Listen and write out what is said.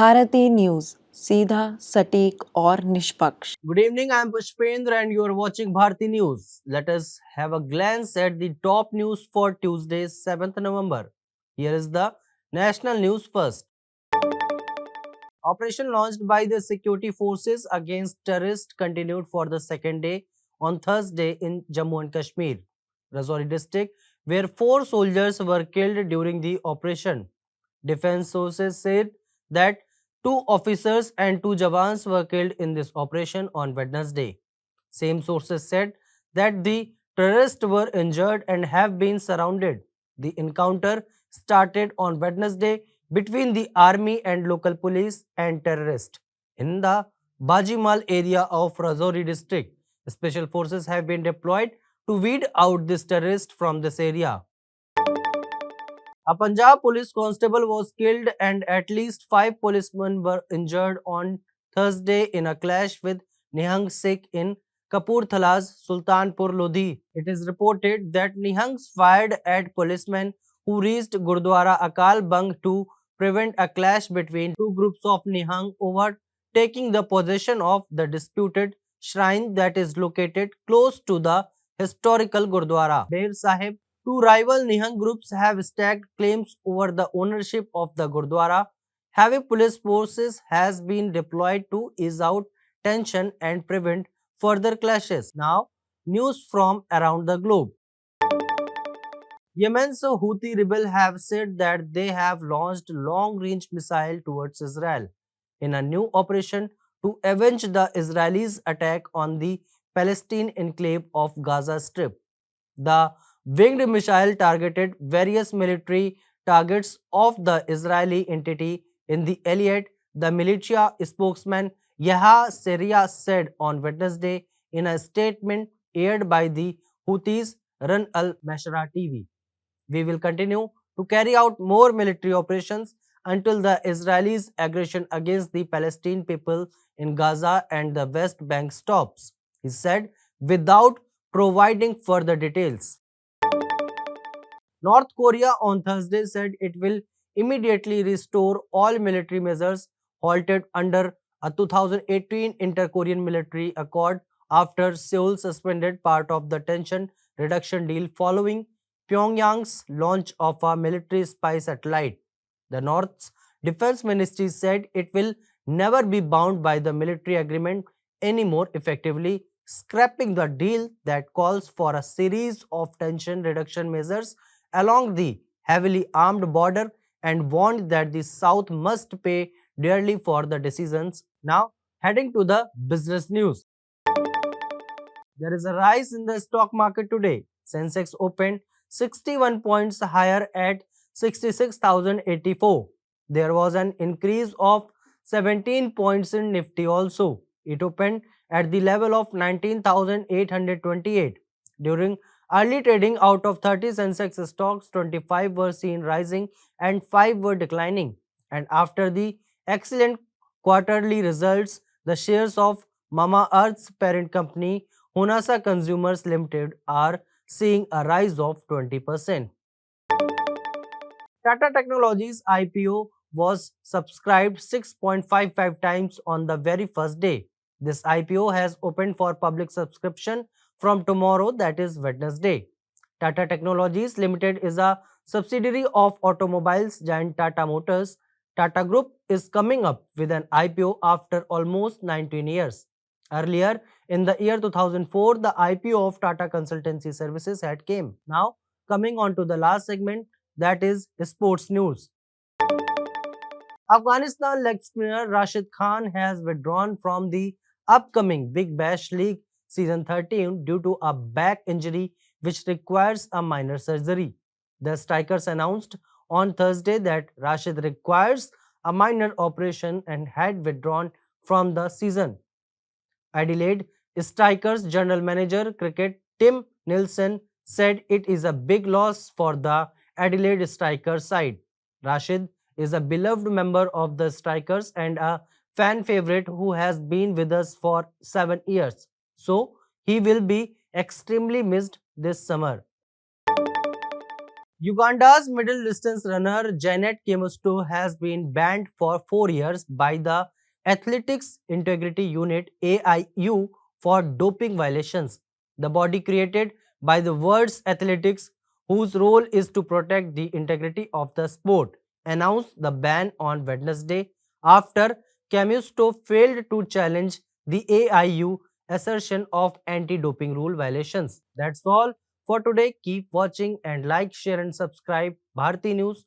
Bharti news सीधा सटीक और निष्पक्ष। Good evening, I am Pushpendra and you are watching Bharati News. Let us have a glance at the top news for Tuesday, 7th November. Here is the national news first. Operation launched by the security forces against terrorists continued for the second day on Thursday in Jammu and Kashmir, Rajouri district, where 4 soldiers were killed during the operation. Defense sources said that 2 officers and 2 jawans were killed in this operation on Wednesday. Same sources said that the terrorists were injured and have been surrounded. The encounter started on Wednesday between the army and local police and terrorists in the Bajimal area of Rajouri district. Special forces have been deployed to weed out this terrorist from this area. A Punjab police constable was killed and at least 5 policemen were injured on Thursday in a clash with Nihang Sikh in Kapurthala's Sultanpur Lodhi. It is reported that Nihangs fired at policemen who reached Gurdwara Akal Bang to prevent a clash between 2 groups of Nihang over taking the possession of the disputed shrine that is located close to the historical Gurdwara. Bear Sahib. 2 rival Nihang groups have stacked claims over the ownership of the Gurdwara. Heavy police forces has been deployed to ease out tension and prevent further clashes. Now, news from around the globe. Yemen's Houthi rebels have said that they have launched long-range missile towards Israel in a new operation to avenge the Israelis' attack on the Palestine enclave of Gaza Strip. The winged missile targeted various military targets of the Israeli entity in the Elliot, the militia spokesman Yahya Seria said on Wednesday in a statement aired by the Houthis run al-Mashra TV. We will continue to carry out more military operations until the Israelis' aggression against the Palestinian people in Gaza and the West Bank stops, he said, without providing further details. North Korea on Thursday said it will immediately restore all military measures halted under a 2018 inter-Korean military accord after Seoul suspended part of the tension reduction deal following Pyongyang's launch of a military spy satellite. The North's defense ministry said it will never be bound by the military agreement anymore, effectively scrapping the deal that calls for a series of tension reduction measures along the heavily armed border and warned that the South must pay dearly for the decisions. Now, heading to the business news. There is a rise in the stock market today. Sensex opened 61 points higher at 66,084. There was an increase of 17 points in Nifty also. It opened at the level of 19,828. During early trading, out of 30 Sensex stocks, 25 were seen rising and 5 were declining. And after the excellent quarterly results, the shares of Mama Earth's parent company Honasa Consumers Limited are seeing a rise of 20%. Tata Technologies IPO was subscribed 6.55 times on the very first day. This IPO has opened for public subscription from tomorrow, that is Wednesday. Tata Technologies Limited is a subsidiary of automobiles giant Tata Motors. Tata Group is coming up with an IPO after almost 19 years. Earlier in the year 2004, the IPO of Tata Consultancy Services had came. Now, coming on to the last segment, that is sports news. Afghanistan leg spinner Rashid Khan has withdrawn from the upcoming Big Bash League season 13 due to a back injury which requires a minor surgery. The strikers announced on Thursday that Rashid requires a minor operation and had withdrawn from the season. Adelaide Strikers general manager cricket Tim Nielsen said it is a big loss for the Adelaide Strikers side. Rashid is a beloved member of the Strikers and a fan favorite who has been with us for 7 years. So, he will be extremely missed this summer. Uganda's middle distance runner Janet Kimo has been banned for 4 years by the Athletics Integrity Unit AIU for doping violations. The body created by the world's athletics, whose role is to protect the integrity of the sport, announced the ban on Wednesday after Camusto failed to challenge the AIU assertion of anti-doping rule violations. That's all for today. Keep watching and like, share and subscribe Bharati News.